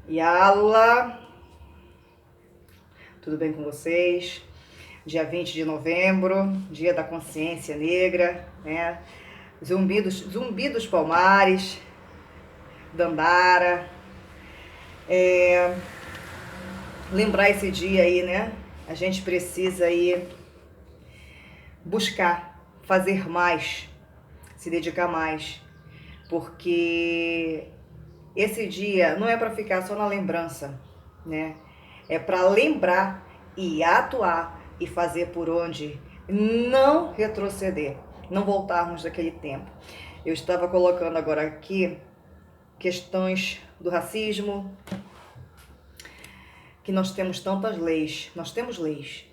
Yala, tudo bem com vocês? Dia 20 de novembro, dia da consciência negra, né? Zumbi dos Palmares, Dandara. Lembrar esse dia aí, né? A gente precisa aí buscar, fazer mais, se dedicar mais, porque esse dia não é para ficar só na lembrança, né? É para lembrar e atuar e fazer por onde não retroceder, não voltarmos daquele tempo. Eu estava colocando agora aqui questões do racismo, que nós temos tantas leis, nós temos leis.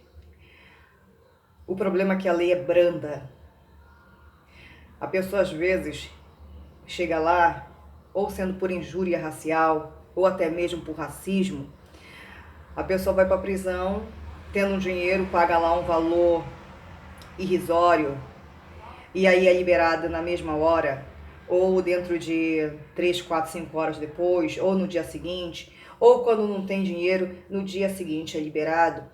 O problema é que a lei é branda. A pessoa às vezes chega lá, ou sendo por injúria racial, ou até mesmo por racismo, a pessoa vai para a prisão, tendo um dinheiro, paga lá um valor irrisório, e aí é liberada na mesma hora, ou dentro de 3, 4, 5 horas depois, ou no dia seguinte, ou quando não tem dinheiro, no dia seguinte é liberada,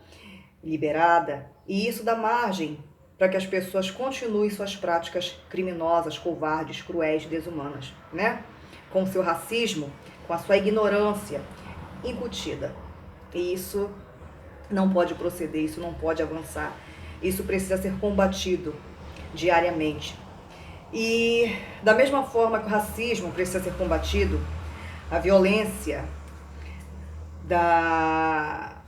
e isso dá margem para que as pessoas continuem suas práticas criminosas, covardes, cruéis, desumanas, né? Com o seu racismo, com a sua ignorância incutida. E isso não pode proceder, isso não pode avançar. Isso precisa ser combatido diariamente. E da mesma forma que o racismo precisa ser combatido, a violência da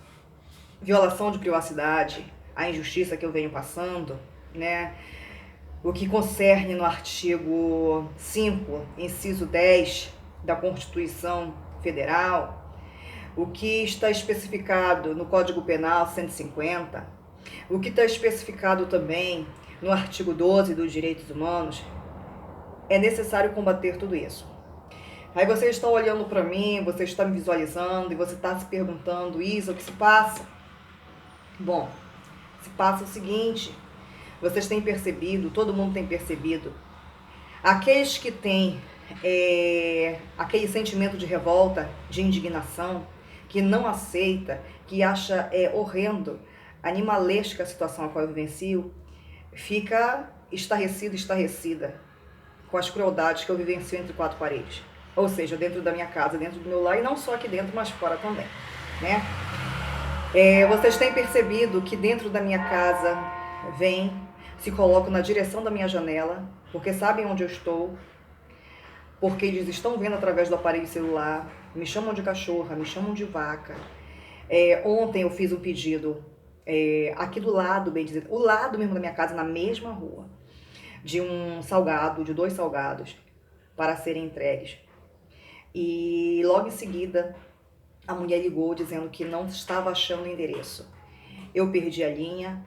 violação de privacidade, a injustiça que eu venho passando, né? O que concerne no artigo 5, inciso 10 da Constituição Federal, o que está especificado no Código Penal 150, o que está especificado também no artigo 12 dos Direitos Humanos, é necessário combater tudo isso. Aí vocês estão olhando para mim, você está me visualizando e você está se perguntando, Isa, o que se passa? Bom, se passa o seguinte, vocês têm percebido, todo mundo tem percebido, aqueles que têm aquele sentimento de revolta, de indignação, que não aceita, que acha horrendo, animalesca a situação a qual eu vivencio, fica estarrecida com as crueldades que eu vivencio entre quatro paredes. Ou seja, dentro da minha casa, dentro do meu lar, e não só aqui dentro, mas fora também, né? Vocês têm percebido que dentro da minha casa se colocam na direção da minha janela, porque sabem onde eu estou, porque eles estão vendo através do aparelho celular, me chamam de cachorra, me chamam de vaca. Ontem eu fiz um pedido aqui do lado, bem dizer, o lado mesmo da minha casa, na mesma rua, de de 2 salgados, para serem entregues. E logo em seguida, a mulher ligou dizendo que não estava achando o endereço. Eu perdi a linha,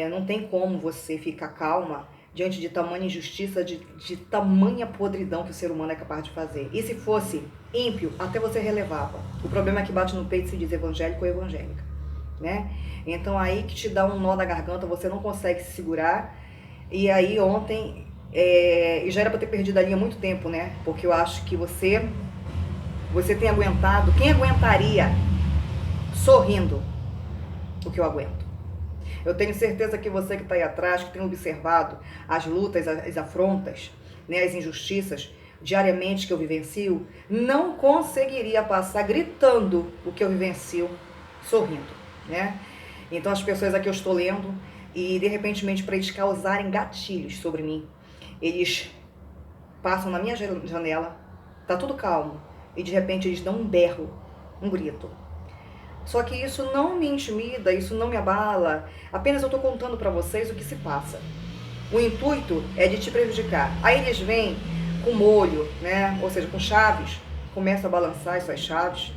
não tem como você ficar calma diante de tamanha injustiça, de tamanha podridão que o ser humano é capaz de fazer. E se fosse ímpio, até você relevava. O problema é que bate no peito e se diz evangélico ou evangélica, né? Então aí que te dá um nó na garganta, você não consegue se segurar. E aí ontem, e já era para ter perdido a linha há muito tempo, né? Porque eu acho que você tem aguentado, quem aguentaria sorrindo o que eu aguento? Eu tenho certeza que você que está aí atrás, que tem observado as lutas, as afrontas, né, as injustiças diariamente que eu vivencio, não conseguiria passar gritando o que eu vivencio sorrindo, né? Então as pessoas aqui eu estou lendo e de repente para eles causarem gatilhos sobre mim, eles passam na minha janela, tá tudo calmo, e de repente eles dão um berro, um grito. Só que isso não me intimida, isso não me abala, apenas eu estou contando para vocês o que se passa. O intuito é de te prejudicar. Aí eles vêm com molho, né? Ou seja, com chaves, começam a balançar as suas chaves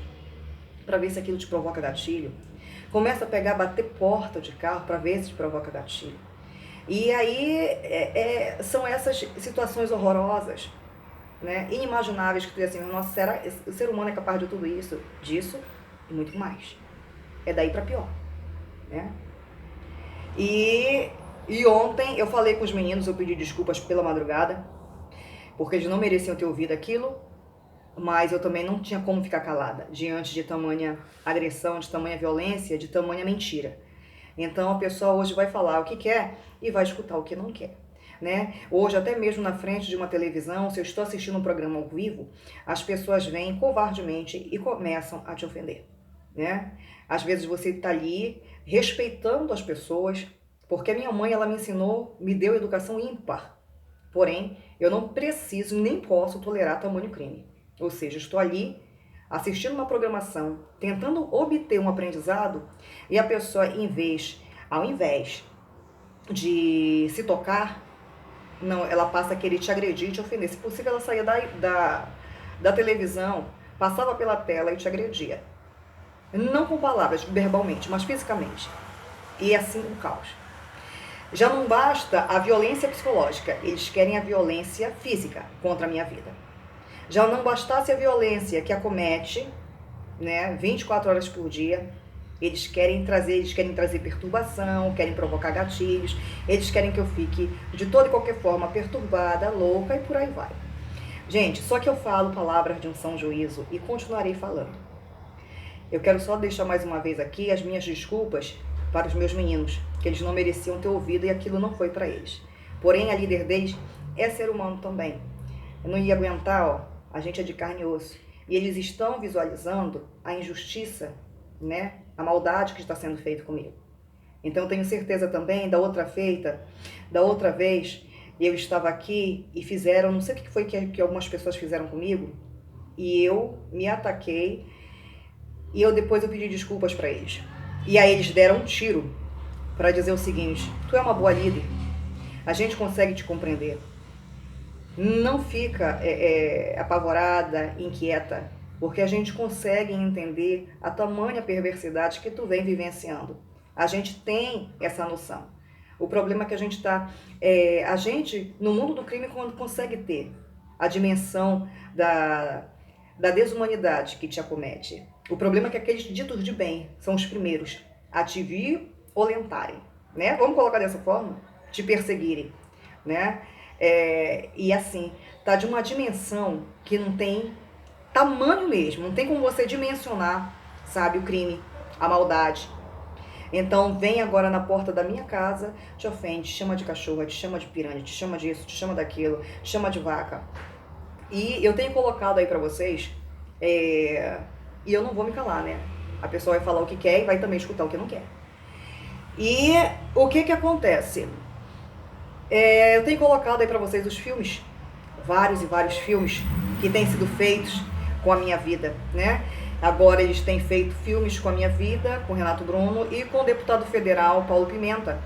para ver se aquilo te provoca gatilho. Começa a pegar, bater porta de carro para ver se te provoca gatilho. E aí são essas situações horrorosas, né? Inimagináveis, que tu diz assim, nossa, será que o ser humano é capaz de tudo isso? Disso e muito mais. É daí para pior, né? E ontem eu falei com os meninos, eu pedi desculpas pela madrugada, porque eles não mereciam ter ouvido aquilo, mas eu também não tinha como ficar calada diante de tamanha agressão, de tamanha violência, de tamanha mentira. Então a pessoa hoje vai falar o que quer e vai escutar o que não quer. Né? Hoje, até mesmo na frente de uma televisão, se eu estou assistindo um programa ao vivo, as pessoas vêm covardemente e começam a te ofender. Né? Às vezes você está ali respeitando as pessoas, porque a minha mãe, ela me ensinou, me deu educação ímpar. Porém, eu não preciso nem posso tolerar tamanho crime. Ou seja, estou ali assistindo uma programação, tentando obter um aprendizado, e a pessoa, ao invés de se tocar, não, ela passa a querer te agredir e te ofender. Se possível, ela saía da televisão, passava pela tela e te agredia. Não com palavras, verbalmente, mas fisicamente. E assim o caos. Já não basta a violência psicológica, eles querem a violência física contra a minha vida. Já não bastasse a violência que acomete, né, 24 horas por dia, eles querem trazer perturbação, querem provocar gatilhos, eles querem que eu fique de toda e qualquer forma perturbada, louca e por aí vai. Gente, só que eu falo palavras de um são juízo e continuarei falando. Eu quero só deixar mais uma vez aqui as minhas desculpas para os meus meninos, que eles não mereciam ter ouvido e aquilo não foi para eles. Porém, a líder deles é ser humano também. Eu não ia aguentar, ó, a gente é de carne e osso. E eles estão visualizando a injustiça, né? A maldade que está sendo feita comigo. Então, eu tenho certeza também da outra vez, eu estava aqui e fizeram, não sei o que foi que algumas pessoas fizeram comigo, e eu me ataquei, e depois eu pedi desculpas para eles. E aí eles deram um tiro para dizer o seguinte: tu é uma boa líder, a gente consegue te compreender. Não fica apavorada, inquieta, porque a gente consegue entender a tamanha perversidade que tu vem vivenciando. A gente tem essa noção. O problema é que a gente a gente, no mundo do crime, quando consegue ter a dimensão da desumanidade que te acomete. O problema é que aqueles ditos de bem são os primeiros a te violentarem, né? Vamos colocar dessa forma? Te perseguirem, né? E assim, tá de uma dimensão que não tem tamanho mesmo, não tem como você dimensionar, sabe, o crime, a maldade. Então vem agora na porta da minha casa, te ofende, te chama de cachorra, te chama de piranha, te chama disso, te chama daquilo, te chama de vaca. E eu tenho colocado aí pra vocês, e eu não vou me calar, né? A pessoa vai falar o que quer e vai também escutar o que não quer. E o que acontece? Eu tenho colocado aí pra vocês os filmes, vários e vários filmes que têm sido feitos com a minha vida, né? Agora eles têm feito filmes com a minha vida, com Renato Bruno e com o deputado federal Paulo Pimenta.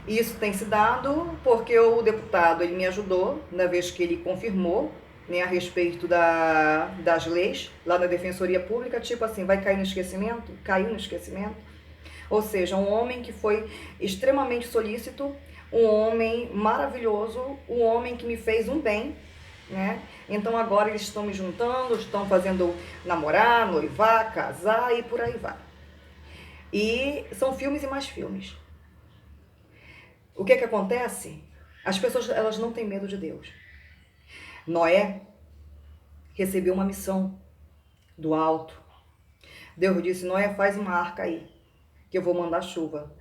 Isso tem se dado porque o deputado ele me ajudou na vez que ele confirmou, né, a respeito das leis lá na Defensoria Pública, tipo assim, vai cair no esquecimento? Caiu no esquecimento. Ou seja, um homem que foi extremamente solícito, um homem maravilhoso, um homem que me fez um bem, né? Então agora eles estão me juntando, estão fazendo namorar, noivar, casar e por aí vai. E são filmes e mais filmes. O que acontece? As pessoas, elas não têm medo de Deus. Noé recebeu uma missão do alto. Deus disse: Noé, faz uma arca aí, que eu vou mandar chuva.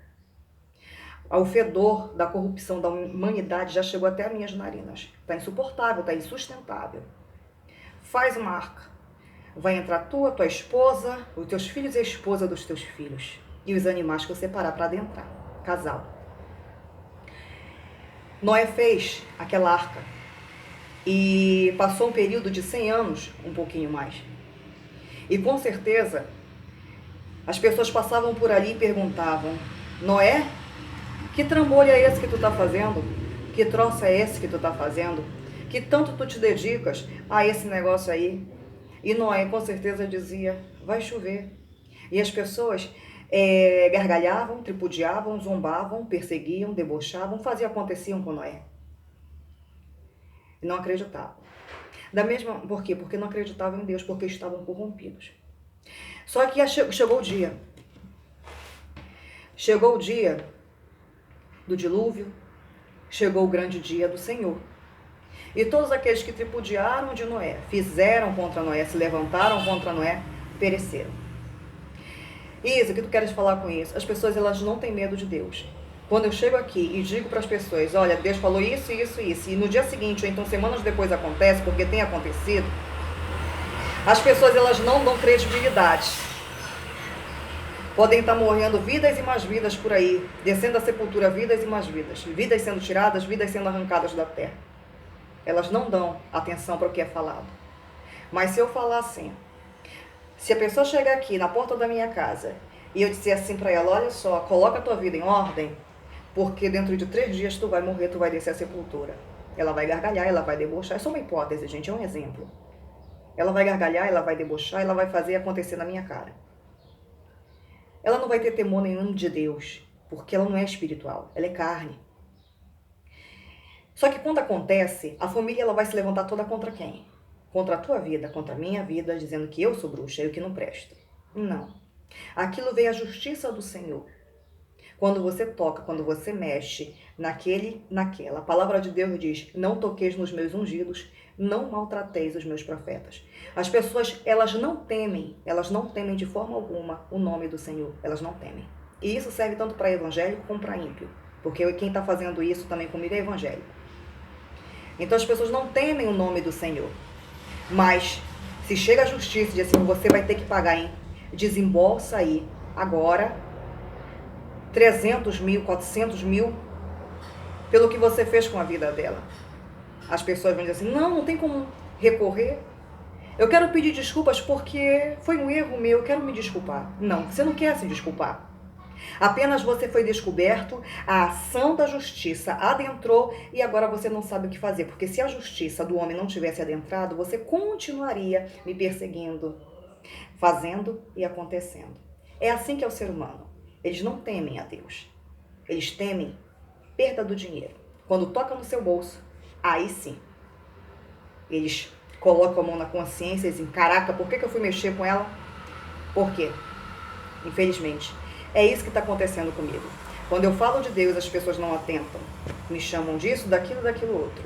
O fedor da corrupção da humanidade já chegou até as minhas narinas. Está insuportável, está insustentável. Faz uma arca. Vai entrar tua esposa, os teus filhos e a esposa dos teus filhos. E os animais que você parar para adentrar. Casal. Noé fez aquela arca. E passou um período de 100 anos, um pouquinho mais. E com certeza, as pessoas passavam por ali e perguntavam: Noé, que trambolho é esse que tu tá fazendo? Que troço é esse que tu tá fazendo? Que tanto tu te dedicas a esse negócio aí? E Noé com certeza dizia: vai chover. E as pessoas gargalhavam, tripudiavam, zombavam, perseguiam, debochavam, aconteciam com Noé. E não acreditavam. Por quê? Porque não acreditavam em Deus, porque estavam corrompidos. Só que chegou o dia. Chegou o dia do dilúvio, chegou o grande dia do Senhor. E todos aqueles que tripudiaram de Noé, fizeram contra Noé, se levantaram contra Noé, pereceram. Isso, o que tu queres falar com isso? As pessoas, elas não têm medo de Deus. Quando eu chego aqui e digo para as pessoas, olha, Deus falou isso, isso, isso, e no dia seguinte, ou então semanas depois acontece, porque tem acontecido, as pessoas, elas não dão credibilidade. Podem estar morrendo vidas e mais vidas por aí, descendo a sepultura vidas e mais vidas, vidas sendo tiradas, vidas sendo arrancadas da terra. Elas não dão atenção para o que é falado. Mas se eu falar assim, se a pessoa chegar aqui na porta da minha casa e eu disser assim para ela, olha só, coloca a tua vida em ordem, porque dentro de 3 dias tu vai morrer, tu vai descer a sepultura. Ela vai gargalhar, ela vai debochar. É só uma hipótese, gente, é um exemplo. Ela vai gargalhar, ela vai debochar, ela vai fazer acontecer na minha cara. Ela não vai ter temor nenhum de Deus, porque ela não é espiritual, ela é carne. Só que quando acontece, a família, ela vai se levantar toda contra quem? Contra a tua vida, contra a minha vida, dizendo que eu sou bruxa, eu que não presto. Não. Aquilo vem a justiça do Senhor. Quando você toca, quando você mexe naquela. A palavra de Deus diz, não toqueis nos meus ungidos, não maltrateis os meus profetas. As pessoas, elas não temem de forma alguma o nome do Senhor. Elas não temem. E isso serve tanto para evangélico como para ímpio. Porque quem está fazendo isso também comigo é evangélico. Então as pessoas não temem o nome do Senhor. Mas, se chega a justiça e diz assim, você vai ter que pagar, hein? Desembolsa aí, agora, 300 mil, 400 mil, pelo que você fez com a vida dela. As pessoas vão dizer assim, não tem como recorrer. Eu quero pedir desculpas porque foi um erro meu, eu quero me desculpar. Não, você não quer se desculpar. Apenas você foi descoberto, a ação da justiça adentrou e agora você não sabe o que fazer. Porque se a justiça do homem não tivesse adentrado, você continuaria me perseguindo, fazendo e acontecendo. É assim que é o ser humano. Eles não temem a Deus. Eles temem perda do dinheiro. Quando toca no seu bolso, aí sim. Eles colocam a mão na consciência e dizem, caraca, por que eu fui mexer com ela? Por quê? Infelizmente. É isso que está acontecendo comigo. Quando eu falo de Deus, as pessoas não atentam. Me chamam disso, daquilo outro.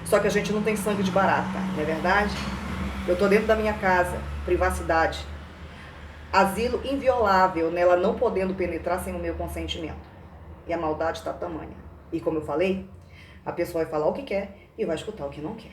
Só que a gente não tem sangue de barata, não é verdade? Eu estou dentro da minha casa, privacidade. Asilo inviolável, nela não podendo penetrar sem o meu consentimento. E a maldade está tamanha. E como eu falei, a pessoa vai falar o que quer e vai escutar o que não quer.